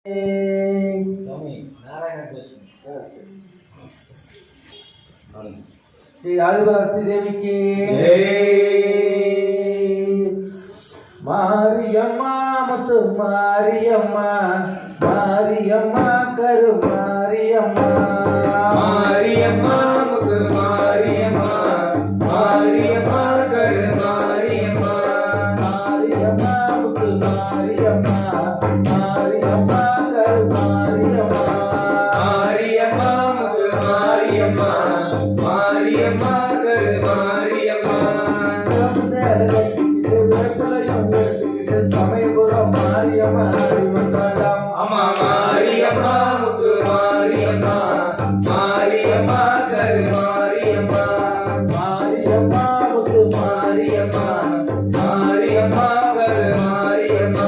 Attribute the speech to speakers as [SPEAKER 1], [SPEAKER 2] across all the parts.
[SPEAKER 1] श्री आदिवासी देवी की मारियम्मा मुतु मारियम्मा मारियम्मा करू मारियम्मा
[SPEAKER 2] मारियम्मा मुतु मारियम्मा मारियम्मा करू मारियम्मा
[SPEAKER 1] मारियम्मा मुतु मारियम्मा मारियम्मा करू मारियम्मा
[SPEAKER 2] मारियम्मा मुतु मारियम्मा मारियम्मा करू मारियम्मा
[SPEAKER 1] சமயபுரம் மாரியம்மா
[SPEAKER 2] அம்மா மாரியம்மா முத்து மாரியம்மா மாரியம்மா கரு மாரியம்மா
[SPEAKER 1] மாரியம்மா முத்து
[SPEAKER 2] மாரியம்மா மாரியம்மா கரு மாரியம்மா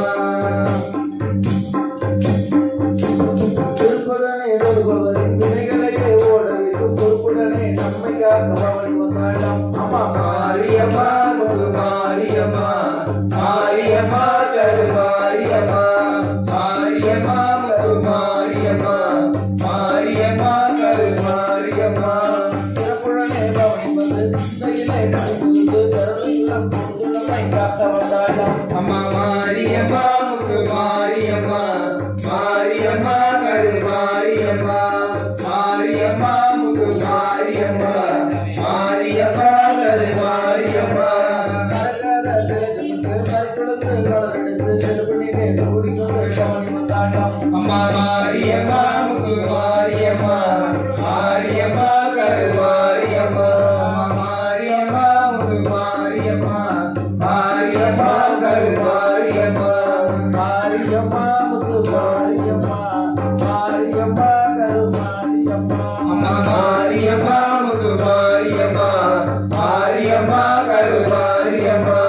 [SPEAKER 1] திருப்புடனே வருபவரின் வினைகளையே ஓடவிடும் பொறுப்புடனே நம்மை காக்க பவனி வந்தாளாம் அம்மா
[SPEAKER 2] மாரியம்மா முத்து மாரியம்மா மாரியம்மா கரு மாரியம்மா மாரியம்மா முத்து மாரியம்மா மாரியம்மா கரு மாரியம்மா
[SPEAKER 1] திருப்புடனே பவனி வந்து சிந்தையிலே கருத்து கருளெல்லாம் கொண்டு நம்மை காக்க வந்தாளாம்
[SPEAKER 2] அம்மா மாரியம்மா முத்து மாரியம்மா மாரியம்மா கரு மாரியம்மா மாரியம்மா முத்து மாரியம்மா மாரியம்மா கரு மாரியம்மா அம்மா மாரியம்மா முத்து மாரியம்மா மாரியம்மா கரு மாரியம்மா மாரியம்மா முத்து மாரியம்மா மாரியம்மா கரு மாரியம்மா
[SPEAKER 1] மாரியம்மா முத்து மாரியம்மா மாரியம்மா கரு மாரியம்மா
[SPEAKER 2] அம்மா மாரியம்மா முத்து மாரியம்மா மாரியம்மா கரு மாரியம்மா